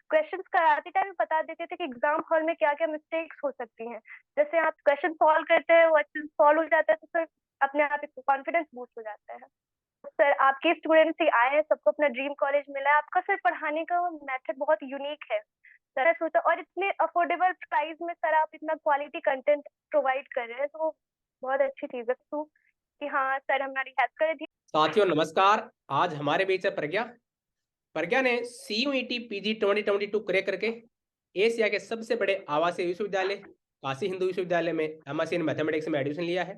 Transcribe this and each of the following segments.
Questions कराते time बता देते थे कि एग्जाम हॉल में क्या क्या मिस्टेक्स हो सकती हैं। जैसे आप क्वेश्चन सॉल्व करते हैं, वो अच्छे से सॉल्व हो जाता है, तो फिर अपने आप कॉन्फिडेंस बूस्ट हो जाता है। सर आपके स्टूडेंट्स ही आए हैं, सबको अपना ड्रीम कॉलेज मिला है, आपका सर पढ़ाने का मेथड बहुत यूनिक है। सर मैं सोचा, और इतने अफोर्डेबल प्राइस में सर आप इतना क्वालिटी कंटेंट प्रोवाइड कर रहे हैं, तो बहुत अच्छी चीज है तो कि हाँ सर हमारी हेल्प कर दी। साथियों नमस्कार। आज हमारे बीच है प्रज्ञा। प्रज्ञा ने CUET PG 2022 क्रैक करके एशिया के सबसे बड़े आवासीय विश्वविद्यालय काशी हिंदू विश्वविद्यालय में MSc इन मैथमेटिक्स में एडमिशन लिया है।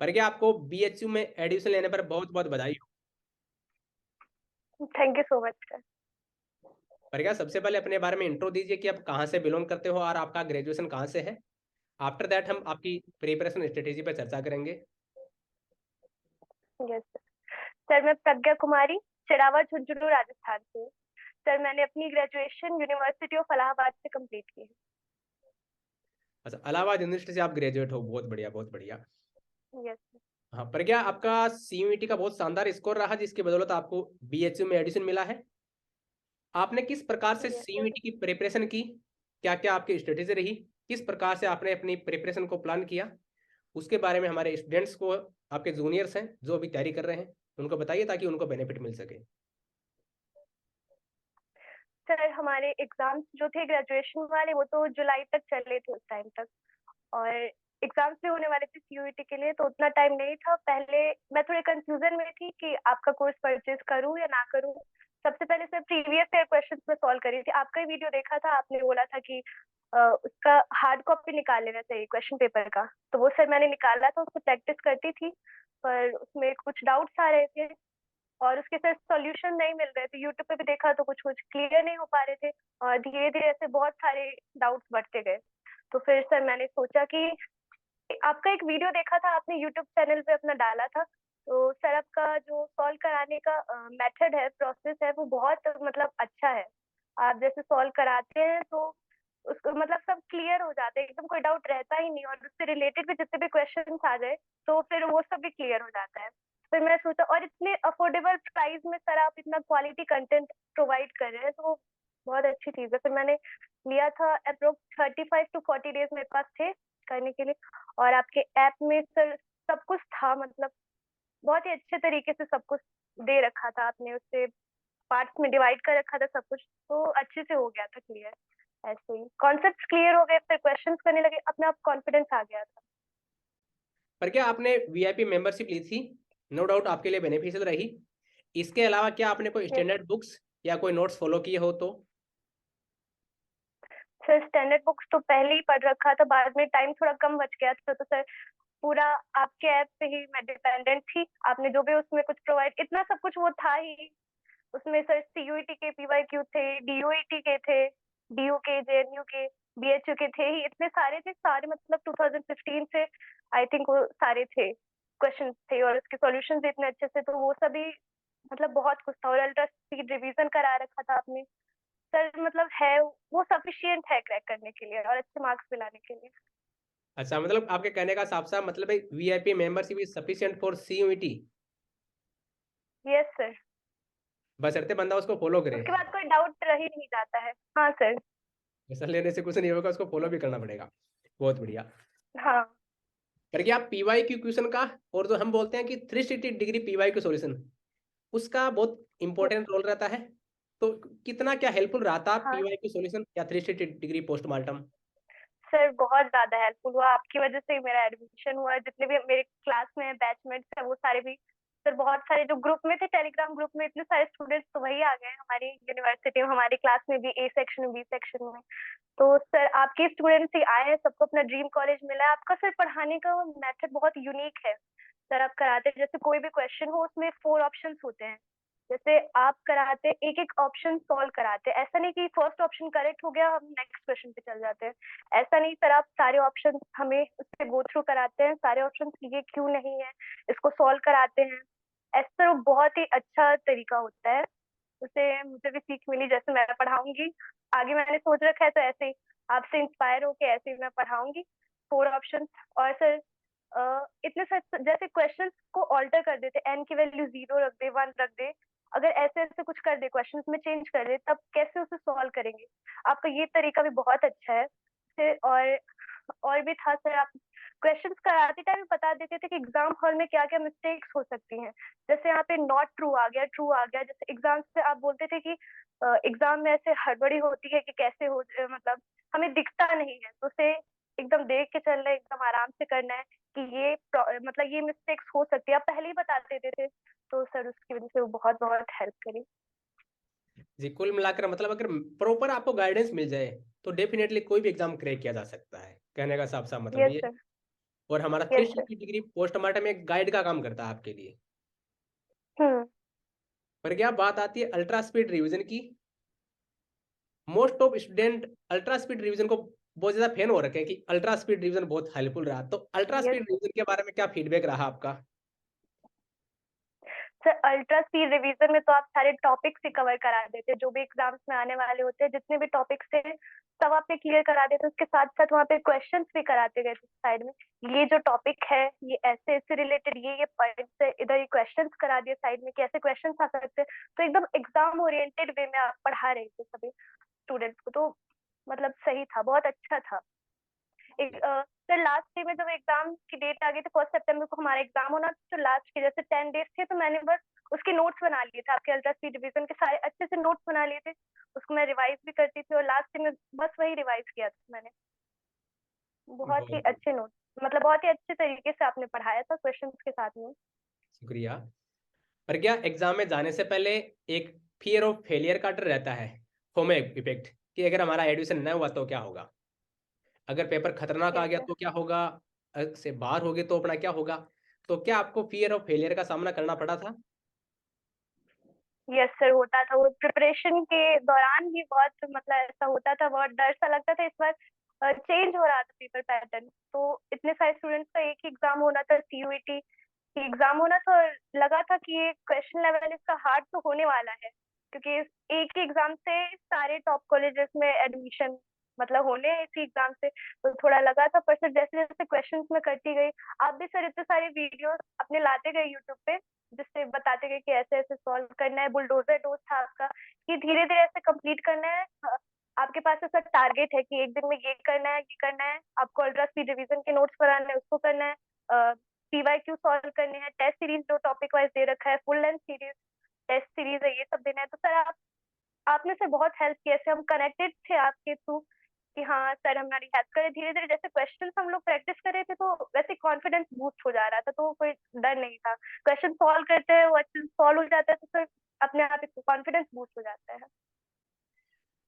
प्रज्ञा, आपको BHU में एडमिशन लेने पर बहुत बहुत बधाई हो। Thank you so much sir. Pragya, सबसे पहले अपने बारे में इंट्रो दीजिए कि आप कहाँ से बिलोंग करते हो और आपका ग्रेजुएशन कहाँ से है। आफ्टर दैट हम आपकी प्रिपरेशन स्ट्रेटेजी पर चर्चा करेंगे। Yes sir. सर मैं प्रज्ञा कुमारी, चिरावा झुंझुनू राजस्थान से हूँ। सर मैंने अपनी ग्रेजुएशन यूनिवर्सिटी ऑफ इलाहाबाद से कंप्लीट की है। अच्छा, इलाहाबाद यूनिवर्सिटी से आप ग्रेजुएट हो, बहुत बढ़िया बहुत बढ़िया। Yes sir. हाँ प्रज्ञा, आपका CUET का बहुत शानदार स्कोर रहा जिसकी बदौलत आपको BHU में एडमिशन मिला है। आपने किस प्रकार से यस सर। CUET की प्रिपरेशन की, क्या क्या आपकी स्ट्रेटेजी रही, किस प्रकार से आपने अपनी प्रिपरेशन को प्लान किया, उसके बारे में हमारे स्टूडेंट्स को, आपके जूनियर्स हैं जो अभी तैयारी कर रहे हैं, उनको बताइए ताकि उनको बेनिफिट मिल सके। सर हमारे एग्जाम्स जो थे ग्रेजुएशन वाले, वो तो जुलाई तक चले थे उस टाइम तक, और एग्जाम्स भी होने वाले थे सीयूईटी के लिए, तो उतना टाइम नहीं था। पहले मैं थोड़े कंफ्यूजन में थी कि आपका कोर्स परचेज करूं या ना करूं। सबसे पहले सर प्रीवियस ईयर क्वेश्चंस में सॉल्व करी थी, आपका ही वीडियो देखा था, आपने बोला था कि उसका हार्ड कॉपी निकाल लेना चाहिए क्वेश्चन पेपर का, तो वो सर मैंने निकाला था, उसको प्रैक्टिस करती थी, पर उसमें कुछ डाउट्स आ रहे थे और उसके सर सॉल्यूशन नहीं मिल रहे थे। यूट्यूब पे भी देखा तो कुछ कुछ क्लियर नहीं हो पा रहे थे, और धीरे धीरे ऐसे बहुत सारे डाउट्स बढ़ते गए। तो फिर सर मैंने सोचा कि आपका एक वीडियो देखा था, आपने यूट्यूब चैनल पे अपना डाला था, तो सर आपका जो सॉल्व कराने का मेथड है, प्रोसेस है, वो बहुत मतलब अच्छा है। आप जैसे सॉल्व कराते हैं तो उसको मतलब सब क्लियर हो जाते हैं, एकदम कोई डाउट रहता ही नहीं, और उससे रिलेटेड भी जितने भी क्वेश्चन आ जाए तो फिर वो सब भी क्लियर हो जाता है। फिर मैं सोचा, और इतने अफोर्डेबल प्राइस में सर आप इतना क्वालिटी कंटेंट प्रोवाइड कर रहे हैं, तो बहुत अच्छी चीज है। फिर मैंने लिया था, अप्रोक्स 35 to 40 डेज मेरे पास थे करने के लिए, और आपके ऐप में सर सब कुछ था, मतलब बहुत ही अच्छे तरीके से सब कुछ दे रखा था आपने, उससे पार्ट्स में डिवाइड कर रखा था सब कुछ, तो अच्छे से हो गया था क्लियर। ऐसे ही कॉन्सेप्ट्स क्लियर हो गए, फिर क्वेश्चंस करने लगे, अपने आप कॉन्फिडेंस आ गया था। प्रज्ञा, आपने VIP मेंबरशिप ली थी, नो डाउट आपके लिए बेनिफिशियल रही। इसके अलावा क्या आपने कोई यस स्टैंडर्ड बुक्स या कोई नोट्स फॉलो किए हो तो? सर, स्टैंडर्ड बुक्स तो पहले ही पढ़ रखा था, बाद में टाइम थोड़ा कम बच गया था, तो सर पूरा आपके ऐप पे ही मैं डिपेंडेंट थी। आपने जो भी उसमें कुछ प्रोवाइड, इतना सब कुछ वो था ही उसमें। सर सीयूईटी के PYQ थे, DOET के थे, DU के, JNU के, BHU के थे ही, इतने सारे थे, सारे मतलब 2015 से आई थिंक वो सारे थे क्वेश्चन थे, और उसके सॉल्यूशन भी इतने अच्छे से, तो वो सभी मतलब बहुत कुछ था, और अल्ट्रा स्पीड रिवीजन करा रखा था आपने। सर मतलब है वो सफिशियंट है क्रैक करने के लिए और अच्छे मार्क्स भी लाने के लिए। अच्छा, मतलब आपके कहने का साफ साफ मतलब है VIP membership is sufficient for CUET, yes sir. बशर्ते बंदा उसको फॉलो करे। उसके बाद कोई डाउट रह ही नहीं जाता है। हाँ सर। रिजल्ट लेने से कुछ नहीं होगा, उसको फॉलो भी करना पड़ेगा। बहुत बढ़िया। हाँ करके आप PYQ क्वेश्चन का, और जो हम बोलते हैं कि 360 डिग्री PYQ सॉल्यूशन, उसका बहुत इंपॉर्टेंट रोल रहता है। तो कितना क्या हेल्पफुल रहा था हाँ PYQ सॉल्यूशन या 360 डिग्री पोस्टमार्टम? सर, बहुत ज्यादा हेल्पफुल हुआ, आपकी वजह से ही मेरा एडमिशन हुआ। जितने भी मेरे क्लास में बैचमेट्स हैं वो सारे भी सर, बहुत सारे जो ग्रुप में थे, टेलीग्राम ग्रुप में इतने सारे स्टूडेंट्स तो वही आ गए हमारी यूनिवर्सिटी में, हमारी क्लास में भी, A सेक्शन में, B सेक्शन में। तो सर आपके स्टूडेंट्स ही आए हैं, सबको अपना ड्रीम कॉलेज मिला है। आपका सर पढ़ाने का मेथड बहुत यूनिक है। सर आप कराते हैं, जैसे कोई भी क्वेश्चन हो उसमें 4 ऑप्शंस होते हैं, जैसे आप कराते एक एक ऑप्शन सॉल्व कराते हैं, ऐसा नहीं कि फर्स्ट ऑप्शन करेक्ट हो गया हम नेक्स्ट क्वेश्चन पे चल जाते हैं। ऐसा नहीं सर, आप सारे ऑप्शन हमें उससे गो थ्रू कराते हैं, सारे ऑप्शन ये क्यों नहीं है, इसको सॉल्व कराते हैं। ऐसा वो बहुत ही अच्छा तरीका होता है, उससे मुझे भी सीख मिली, जैसे मैं पढ़ाऊंगी आगे, मैंने सोच रखा है, तो ऐसे ही आपसे इंस्पायर होके ऐसे ही मैं पढ़ाऊंगी 4 ऑप्शन। और सर इतने सारे जैसे क्वेश्चंस को ऑल्टर कर देते, n की वैल्यू 0 रख दे, 1 रख दे, अगर ऐसे ऐसे कुछ कर दे, क्वेश्चंस में चेंज कर दे, तब कैसे उसे सॉल्व करेंगे? आपका ये तरीका भी बहुत अच्छा है। फिर और भी था सर, आप क्वेश्चंस कराते टाइम बता देते थे कि एग्जाम हॉल में क्या क्या मिस्टेक्स हो सकती हैं। जैसे यहाँ पे नॉट ट्रू आ गया, ट्रू आ गया। जैसे एग्जाम से आप बोलते थे कि एग्जाम में ऐसे हड़बड़ी होती है कि कैसे हो, मतलब हमें दिखता नहीं है, तो उसे एकदम देख के चलना है, एकदम आराम से करना है कि मतलब ये मिस्टेक्स हो सकती है, आप पहले ही बता देते थे। तो सर उसकी वजह से वो बहुत बहुत हेल्प करी। जी, कुल मिलाकर मतलब अगर प्रॉपर आपको गाइडेंस मिल जाए तो डेफिनेटली कोई भी एग्जाम क्रैक किया जा सकता है, कहने का साफ साफ मतलब यस ये है। सर। और हमारा यस सर। 360 डिग्री पोस्टमार्टम एक गाइड का काम करता है आपके लिए। हम्म। पर क्या बात आती है अल्ट्रा स्पीड रिवीजन की, most of student ultra speed revision को बहुत ज्यादा फैन हो रखे हैं कि अल्ट्रा स्पीड रिवीजन बहुत हेल्पफुल रहा, तो अल्ट्रा यस स्पीड रिवीजन के बारे में क्या फीडबैक रहा आपका? सर, अल्ट्रा स्पीड रिवीजन में तो आप सारे टॉपिक्स ही कवर करा देते, जो भी एग्जाम्स में आने वाले होते हैं, जितने भी टॉपिक्स थे सब आपने क्लियर करा देते। उसके साथ साथ वहाँ पे क्वेश्चंस भी कराते गए थे साइड में, ये जो टॉपिक है ये ऐसे इससे रिलेटेड, ये पॉइंट्स है, इधर ये क्वेश्चंस करा दिए साइड में, कैसे क्वेश्चंस आ सकते हैं। तो एकदम एग्जाम ओरिएंटेड वे में आप पढ़ा रहे थे सभी स्टूडेंट्स को, तो मतलब सही था, बहुत अच्छा था। एक सर, लास्ट डे में जब एग्जाम की डेट आ गई थी, 1 सितंबर को हमारा एग्जाम होना था, तो लास्ट के जैसे 10 डेज थे, तो मैंने बस उसके नोट्स बना लिए थे, आपके अल्ट्रा स्पीड डिवीजन के सारे अच्छे से नोट्स बना लिए थे। उसको मैं रिवाइज भी करती थी, और लास्ट डे में बस वही रिवाइज किया था मैंने। बहुत ही बहुत अच्छे नोट्स, मतलब बहुत ही अच्छे तरीके से आपने पढ़ाया था क्वेश्चंस के साथ में। शुक्रिया। पर क्या एग्जाम में जाने से पहले एक फियर ऑफ फेलियर का डर रहता है, होमो इफेक्ट, कि अगर हमारा एडमिशन न हुआ तो क्या होगा, अगर पेपर खतरनाक आ यस गया सर। तो क्या होगा, से बाहर हो गए तो अपना क्या होगा? तो क्या आपको फियर ऑफ फेलियर का सामना करना पड़ा था? यस सर, होता था। वो प्रिपरेशन के दौरान भी बहुत, मतलब ऐसा होता था, बहुत डर सा लगता था। इस बार चेंज हो रहा था पेपर पैटर्न, तो इतने सारे स्टूडेंट्स का एक ही एग्जाम होना था, सीयूईटी एग्जाम होना था, और लगा था कि ये क्वेश्चन लेवल इसका हार्ड तो होने वाला है, क्योंकि एक ही एग्जाम से सारे टॉप कॉलेजेस में एडमिशन मतलब होने हैं इसी एग्जाम से, तो थोड़ा लगा था। पर सर जैसे जैसे क्वेश्चंस में करती गई, आप भी सर इतने सारे वीडियोस अपने लाते गए यूट्यूब पे, जिससे बताते गए कि ऐसे ऐसे सॉल्व करना है। बुलडोजर डोज था आपका कि धीरे धीरे ऐसे कंप्लीट करना है। आपके पास ऐसा टारगेट है कि एक दिन में ये करना है, ये करना है, आपको अल्ट्रा स्पीड रिवीजन के नोट्स बनाने हैं, उसको करना है, पीवाईक्यू सॉल्व करने हैं, टेस्ट सीरीज जो टॉपिक वाइज दे रखा है, full length series test series है, ये सब देना है। तो सर आपने सर बहुत हेल्प किया, ऐसे हम कनेक्टेड थे आपके थ्रू कि हाँ सर हमारी हेल्प करे। धीरे धीरे जैसे क्वेश्चन हम लोग प्रैक्टिस कर रहे थे, तो वैसे कॉन्फिडेंस बूस्ट हो जा रहा था, तो कोई डर नहीं था। क्वेश्चन सॉल्व करते हैं, वो अच्छे से सॉल्व हो जाता है, तो सर अपने आप कॉन्फिडेंस बूस्ट हो जाता है।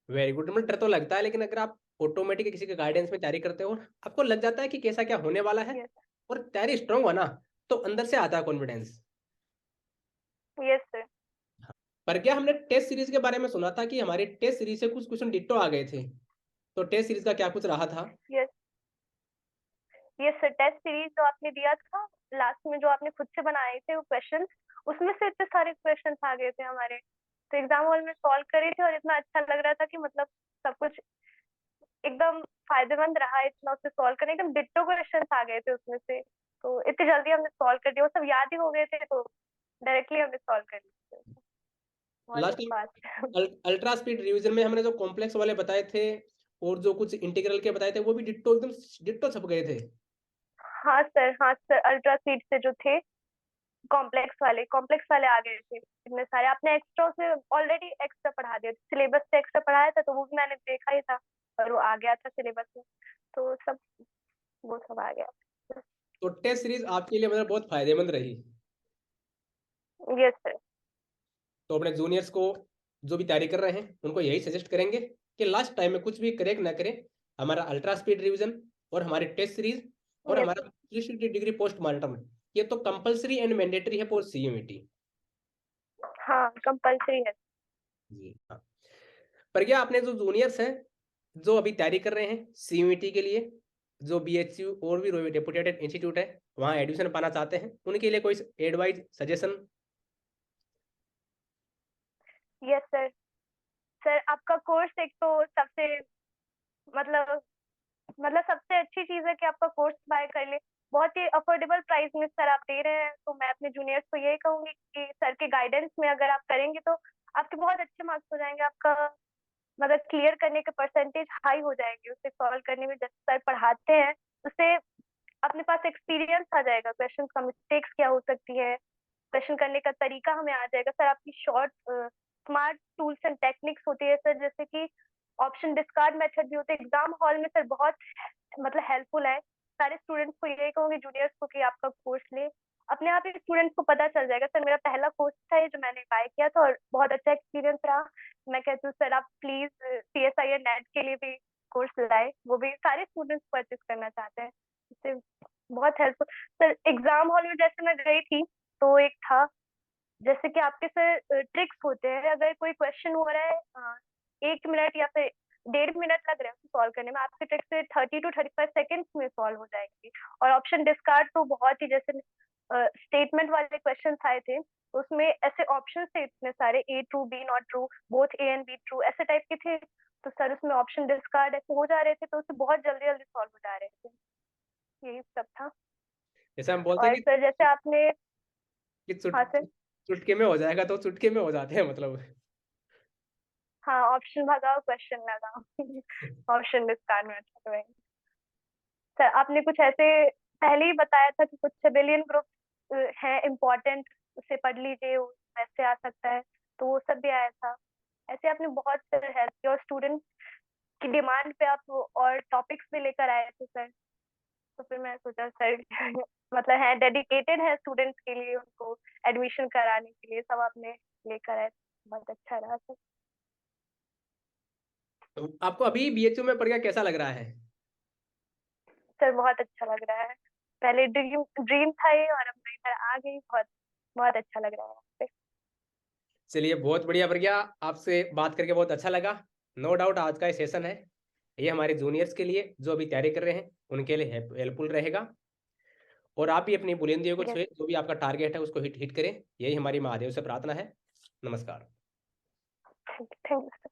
Very good. मतलब डर तो लगता है, लेकिन अगर आप ऑटोमेटिक किसी के गाइडेंस में तैयारी करते हो, आपको लग जाता है कि कैसा क्या होने वाला है, यस। और तैयारी स्ट्रांग हुआ ना, तो अंदर से आता है कॉन्फिडेंस। Yes sir. पर क्या हमने टेस्ट सीरीज के बारे में सुना था कि हमारी टेस्ट सीरीज से कुछ क्वेश्चन डिट्टो आ गए थे, तो टेस्ट सीरीज का क्या कुछ रहा था? Yes. Yes sir, test series जो आपने दिया था लास्ट में, जो आपने खुद से बनाए थे वो क्वेश्चन, उसमें से इतने सारे क्वेश्चन आ गए थे हमारे, तो एग्जाम हॉल में सॉल्व करे थे, और इतना अच्छा लग रहा था कि मतलब सब कुछ एकदम फायदेमंद रहा, इतना उससे सॉल्व करने, एकदम डिट्टो क्वेश्चन आ गए थे उसमें से, तो इतनी जल्दी हमने सॉल्व कर दिया, वो सब याद ही हो गए थे, तो डायरेक्टली हमने सॉल्व कर दिया। बहुत ही last fast. Time ultra speed revision में हमने जो कॉम्प्लेक्स वाले बताए थे और जो कुछ इंटीग्रल के बताए थे, वो भी डिट्टो एकदम डिट्टो छप गए थे। हाँ सर, हाँ सर, अल्ट्रा सीट से जो थे कॉम्प्लेक्स वाले आ गए थे इतने सारे। आपने एक्स्ट्रा से ऑलरेडी एक्स्ट्रा पढ़ा दिया, सिलेबस से एक्स्ट्रा पढ़ाया था, तो वो भी मैंने देखा ही था, और वो आ गया था सिलेबस में, तो सब वो सब आ गया। तो टेस्ट सीरीज आपके लिए मतलब बहुत फायदेमंद रही। Yes sir. तो अपने जूनियर्स को जो भी तैयारी कर रहे हैं उनको यही सजेस्ट करेंगे कि लास्ट टाइम में कुछ भी क्रैक ना करें, हमारा अल्ट्रा स्पीड रिवीजन और हमारी टेस्ट सीरीज और यस हमारा 360 डिग्री पोस्ट मार्टम, ये तो कंपलसरी एंड मैंडेटरी है फॉर सीयूईटी। हाँ, कंपल्सरी है। जी हाँ। पर क्या आपने जो जूनियर्स हैं जो अभी तैयारी कर रहे हैं सीयूईटी के लिए, जो बीएचयू और भी रेपुटेटेड इंस्टीट्यूट है वहाँ एडमिशन पाना चाहते हैं, उनके लिए कोई advice suggestion? Yes sir. Sir आपका कोर्स एक तो सबसे मतलब सबसे अच्छी चीज है कि आपका कोर्स बाय कर ले। बहुत ही अफोर्डेबल प्राइस में सर आप दे रहे हैं, तो मैं अपने जूनियर्स को यही कहूंगी कि सर के गाइडेंस में अगर आप करेंगे तो आपके बहुत अच्छे मार्क्स हो जाएंगे, आपका मतलब क्लियर करने के परसेंटेज हाई हो जाएंगे उससे सॉल्व करने में। जैसे सर पढ़ाते हैं उससे अपने पास एक्सपीरियंस आ जाएगा, क्वेश्चन का मिस्टेक्स क्या हो सकती है, क्वेश्चन करने का तरीका हमें आ जाएगा सर। आपकी short smart tools and techniques होती है सर, जैसे कि ऑप्शन डिस्कार्ड मेथड भी होते हैं एग्जाम हॉल में सर, बहुत मतलब हेल्पफुल है। सारे स्टूडेंट्स को यही कहूंगी जूनियर्स को कि आपका कोर्स ले, अपने आप ही स्टूडेंट्स को पता चल जाएगा। सर मेरा पहला कोर्स था ये जो मैंने बाय किया था और बहुत अच्छा एक्सपीरियंस रहा। मैं कहती हूँ सर आप प्लीज CSIR नेट के लिए भी कोर्स लाए, वो भी सारे स्टूडेंट्स परचेज करना चाहते हैं, इससे बहुत हेल्पफुल। सर एग्जाम हॉल में जैसे मैं गई थी तो एक था, जैसे कि आपके सर ट्रिक्स होते हैं, अगर कोई क्वेश्चन हो रहा है 1 मिनट या फिर 1.5 मिनट लग रहा है उसको सॉल्व करने में, आपके ट्रिक से 30 to 35 सेकेंड्स में सॉल्व हो जाएगी। और ऑप्शन डिस्कार्ड तो बहुत ही, जैसे स्टेटमेंट वाले क्वेश्चन आए थे तो उसमें ऐसे ऑप्शन थे इतने सारे, A true B not true, both A and B true, ऐसे टाइप के थे। तो सर उसमें ऑप्शन डिस्कार्ड ऐसे हो जा रहे थे तो उससे बहुत जल्दी जल्दी सॉल्व हो जा रहे थे, यही सब था। जैसे हम बोलते और हैं सर जैसे आपने, कि हाँ सर, चुटके में हो जाएगा, तो चुटके में हो जाते हैं मतलब। हाँ ऑप्शन भगाओ क्वेश्चन लगाओ ऑप्शन डिस्कार्ड में अच्छा तो है। सर आपने कुछ ऐसे पहले ही बताया था कि कुछ सिविलियन ग्रुप है इम्पोर्टेंट, उसे पढ़ लीजिए, वो वैसे आ सकता है, तो वो सब भी आया था। ऐसे आपने बहुत सारे हेल्प किया और स्टूडेंट की डिमांड पे आप और टॉपिक्स भी लेकर आए थे सर। तो फिर मैं सोचा सर मतलब है डेडिकेटेड है स्टूडेंट्स के लिए, उनको एडमिशन कराने के लिए सब आपने लेकर आए, बहुत अच्छा रहा सर। तो आपको अभी BHU में पढ़ के कैसा लग रहा है? सर बहुत अच्छा लग रहा है, पहले ड्रीम ड्रीम था ये और अब मैं इधर आ गई, बहुत बहुत अच्छा लग रहा है यहाँ पे। चलिए, बहुत बढ़िया प्रज्ञा, आपसे बात करके बहुत अच्छा लगा। नो डाउट आज का ये सेशन है, ये हमारे जूनियर्स के लिए जो अभी तैयारी कर रहे हैं उनके लिए हेल्पफुल रहेगा। और आप भी अपनी बुलंदियों को यस, छुए, जो भी आपका टारगेट है उसको हिट करें, यही हमारी महादेव से प्रार्थना है। नमस्कार। Thank you sir.